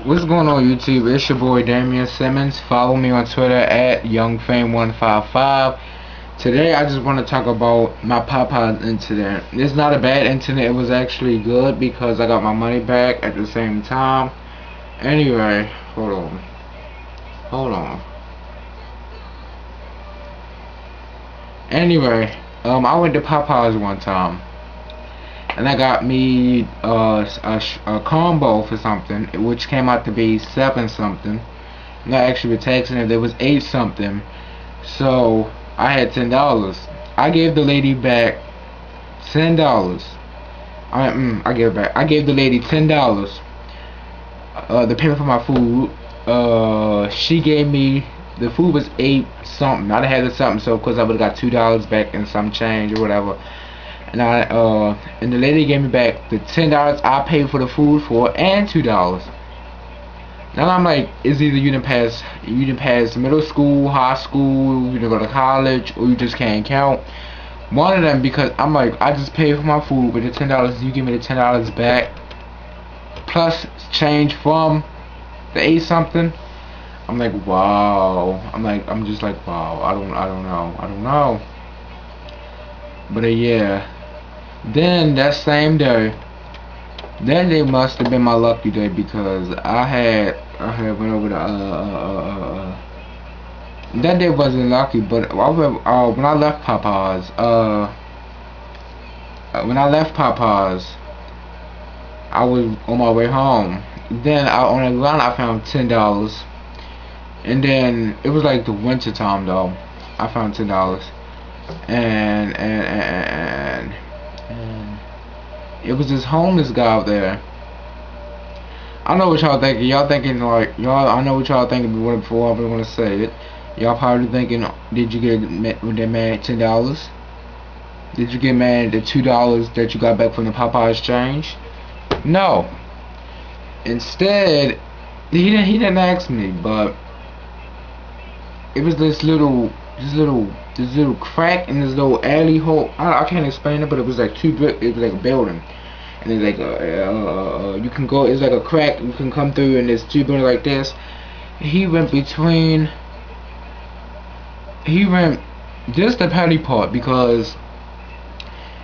What's going on YouTube? It's your boy Damian Simmons. Follow me on Twitter at YoungFame155. Today I just want to talk about my Popeyes incident. It's not a bad incident. It was actually good because I got my money back at the same time. Anyway, hold on. Anyway, I went to Popeyes one time. And I got me a combo for something, which came out to be 7 something. And I actually was texting it, there was 8 something. So I had $10. I gave the lady back $10. I gave it back. I gave the lady $10. The payment for my food. She gave me, the food was 8 something. I'd have had the something, so of course I would have got $2 back and some change or whatever. And the lady gave me back the $10 I paid for the food for and $2. Now I'm like, it's either you didn't pass middle school, high school, you didn't go to college, or you just can't count. One of them, because I'm like, I just paid for my food with the $10, you give me the $10 back plus change from the 8 something. I'm like, wow. I'm just like, wow. I don't know. But yeah. Then that same day, that day must have been my lucky day because I had went over to that day wasn't lucky, but when I left Popeyes, I was on my way home. Then on the ground I found $10, and then it was like the winter time though. I found $10, and it was this homeless guy out there. I know what y'all thinking. Y'all thinking like, I know what y'all thinking before I'm gonna say it. Y'all probably thinking, did you get with that man $10? Did you get mad at the $2 that you got back from the Popeyes change? No. Instead, he didn't ask me, but it was this little crack in this little alley hole. I can't explain it, but it was like it was like a building, and it's like you can go. It's like a crack you can come through, and there's 2 buildings like this. He went just the petty part because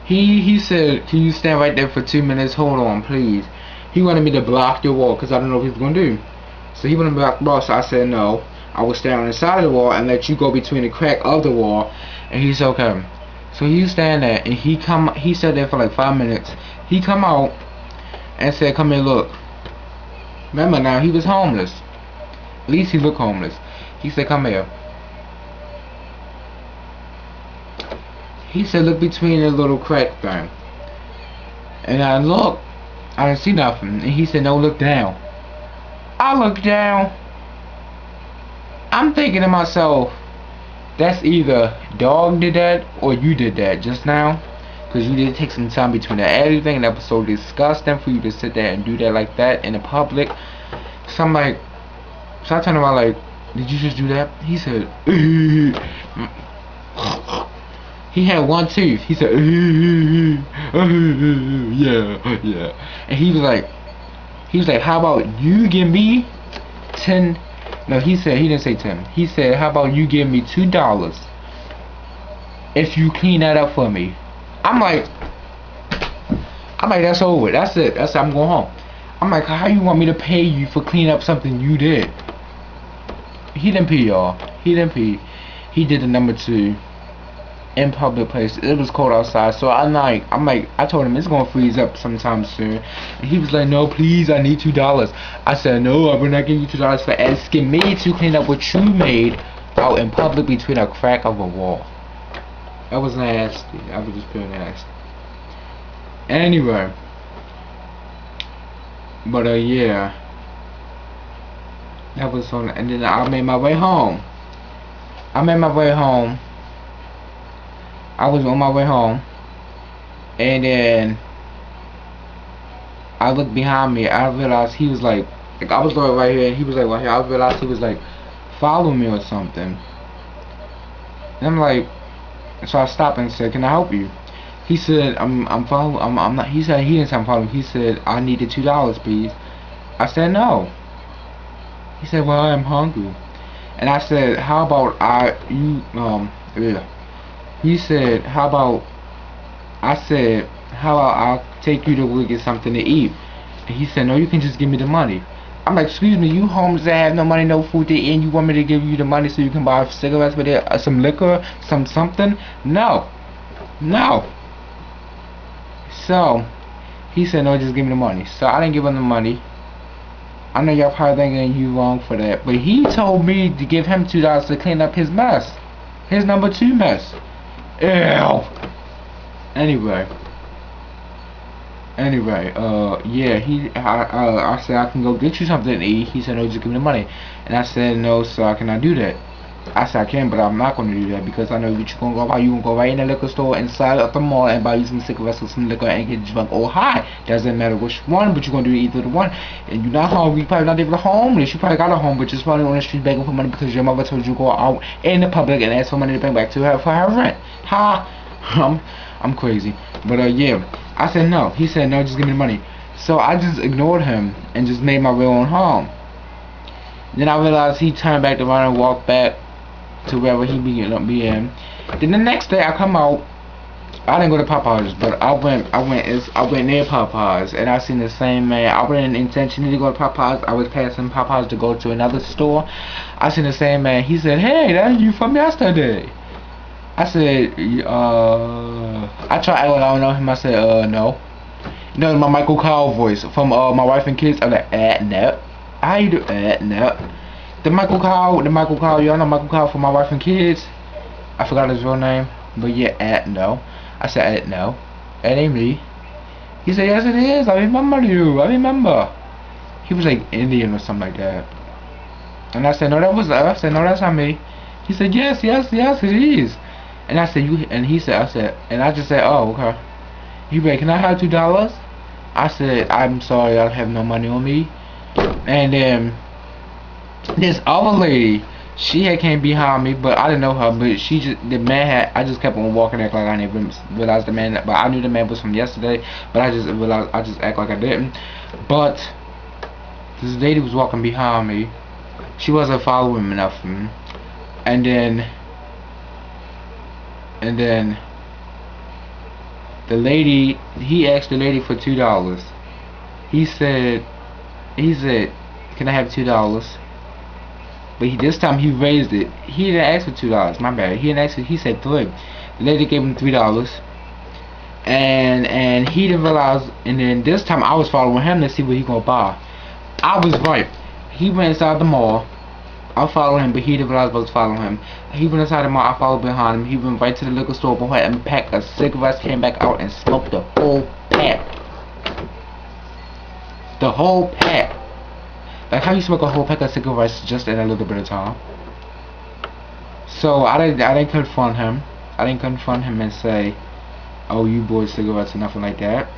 he said, "Can you stand right there for 2 minutes? Hold on, please." He wanted me to block the wall because I don't know what he was gonna do. So he wanted me to block the wall. So I said no. I will stand on the side of the wall and let you go between the crack of the wall. And he's okay. So he stand there and he sat there for like 5 minutes. He come out and said, "Come here, look." Remember now, he was homeless. At least he looked homeless. He said, "Come here." He said, "Look between the little crack thing." And I looked. I didn't see nothing. And he said, "No, look down." I looked down. I'm thinking to myself, that's either dog did that or you did that just now, because you did take some time between the everything, and that was so disgusting for you to sit there and do that like that in the public. So I'm like, so I turned around like, "Did you just do that?" He said, he had 1 tooth. He said, yeah. And he was like, "How about you give me 10?" No, he didn't say 10. He said, "How about you give me $2 if you clean that up for me?" I'm like, that's over. That's it. I'm going home. I'm like, how you want me to pay you for cleaning up something you did? He didn't pee, y'all. He didn't pee. He did the number 2 in public place. It was cold outside, so I told him it's gonna freeze up sometime soon. And he was like, "No, please, I need $2. I said, "No, I'm not giving you $2 for asking me to clean up what you made out in public between a crack of a wall." That was nasty. I was just pure nasty. Anyway, but yeah, that was on. And then I made my way home. I was on my way home, and then I looked behind me. I realized he was like I was right here, and he was like right here. I realized he was like following me or something. And I'm like, so I stopped and said, "Can I help you?" He said, I'm following. I'm not." He said he didn't say I'm following. He said, "I needed $2, please." I said no. He said, well, I'm hungry. And I said, how about yeah. He said, how about, I said, how about I'll take you to go get something to eat? And he said, no, you can just give me the money. I'm like, excuse me, you homeless that have no money, no food to eat, and you want me to give you the money so you can buy cigarettes with it, some liquor, something? No. No. So, he said, no, just give me the money. So I didn't give him the money. I know y'all probably thinking you wrong for that, but he told me to give him $2 to clean up his mess. His number 2 mess. Ew. Anyway, yeah, I said I can go get you something to eat. He said, no, just give me the money. And I said, no, sir, I cannot do that. I said I can, but I'm not going to do that because I know what you're going to go buy. You're going to go right in the liquor store inside of the mall and buy you some cigarettes or some liquor and get drunk or high. Doesn't matter which one, but you're going to do either the one. And you're not hungry. You're probably not even homeless. You probably got a home, but you're probably on the street begging for money because your mother told you to go out in the public and ask for money to bring back to her for her rent. Ha! I'm crazy. But yeah, I said no. He said no, just give me the money. So I just ignored him and just made my way on home. Then I realized he turned back around and walked back to wherever he be in. Then the next day I come out. I didn't go to Popeyes, but I went near Popeyes, and I seen the same man. I wasn't intentionally to go to Popeyes. I was passing Popeyes to go to another store. I seen the same man. He said, "Hey, that's you from yesterday." I said, I tried to act like I don't know him. I said, no. You know my Michael Kyle voice from My Wife and Kids. I'm like, no. How you do? No. The Michael Kyle, y'all know Michael Kyle from My Wife and Kids? I forgot his real name, but yeah, no. I said, no. That ain't me. He said, yes, it is. I remember you. I remember. He was like Indian or something like that. And I said, no, that was us. I said, no, that's not me. He said, yes, it is. And I said, and he said, and I just said, oh, okay. He said, can I have $2? I said, I'm sorry, I don't have no money on me. And then this other lady, she had came behind me, but I didn't know her. But I just kept on walking, act like I didn't even realize the man. But I knew the man was from yesterday. But I just act like I didn't. But this lady was walking behind me. She wasn't following me nothing. And then the lady, he asked the lady for $2. He said, can I have $2? But this time he raised it. He didn't ask for $2. My bad. He didn't ask. He said 3. The lady gave him $3. And he didn't realize. And then this time I was following him to see what he gonna buy. I was right. He went inside the mall. I followed him, but he didn't realize I was following him. He went inside the mall. I followed behind him. He went right to the liquor store, bought a pack of cigarettes, came back out and smoked the whole pack. The whole pack. Like how you smoke a whole pack of cigarettes just in a little bit of time. So I didn't confront him. I didn't confront him and say, "Oh, you bought cigarettes" or nothing like that.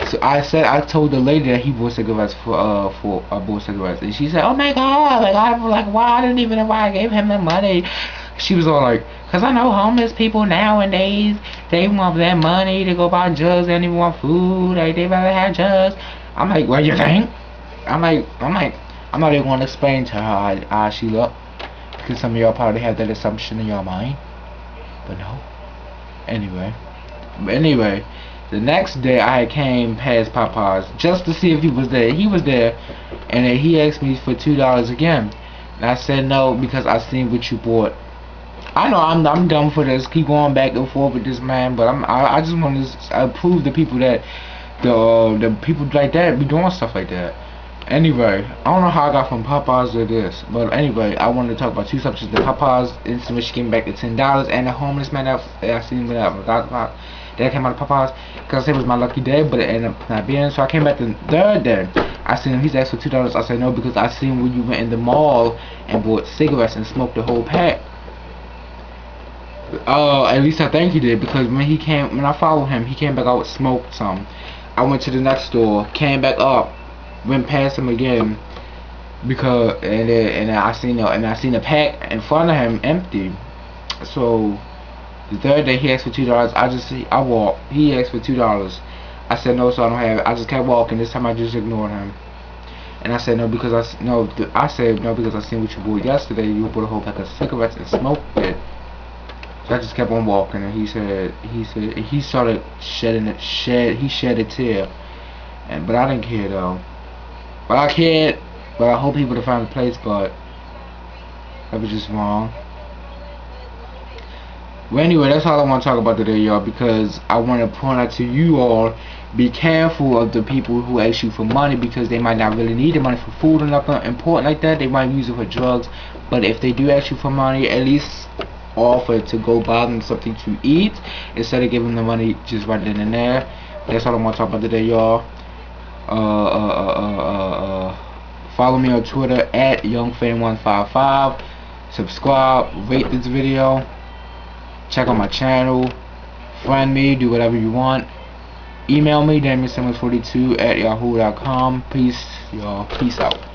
So I told the lady that he bought cigarettes bought cigarettes, and she said, "Oh my God, why I didn't even know why I gave him the money." She was all like, "Cause I know homeless people nowadays, they want their money to go buy drugs. They don't even want food. Like they rather have drugs." I'm like, "What you think?" I'm not even going to explain to her how she looked, because some of y'all probably have that assumption in your mind, but no. Anyway, the next day I came past Popeyes just to see if he was there. He was there, and then he asked me for $2 again, and I said no because I seen what you bought. I know I'm dumb for this. Keep going back and forth with this man, but I just want to prove to people that the people like that be doing stuff like that. Anyway, I don't know how I got from Popeyes to this, but anyway, I wanted to talk about 2 subjects: the Popeyes incident, which came back to $10, and the homeless man that I seen that came out of Popeyes, because it was my lucky day, but it ended up not being. So I came back the 3rd day. I seen him. He's asked for $2. I said no because I seen when you went in the mall and bought cigarettes and smoked the whole pack. At least I think he did, because when I followed him, he came back out, smoked some. I went to the next store, came back up, went past him again, because and I seen the pack in front of him empty. So the 3rd day he asked for $2. I walked. He asked for $2. I said no, so I don't have it. I just kept walking. This time I just ignored him. And I said no because I said no because I seen what you bought yesterday. You bought a whole pack of cigarettes and smoked it. So I just kept on walking, and he started he shed a tear, but I didn't care though. But I cared, but I hope he would have found the place, but that was just wrong. Well, anyway, that's all I want to talk about today, y'all, because I want to point out to you all, be careful of the people who ask you for money, because they might not really need the money for food or nothing important like that. They might use it for drugs, but if they do ask you for money, at least offer to go buy them something to eat instead of giving them the money just right then and there. That's all I want to talk about today, y'all. Follow me on Twitter at YoungFan155. Subscribe, rate this video, check out my channel, friend me, do whatever you want. Email me, DamianSimmons42 at yahoo.com. Peace, y'all. Peace out.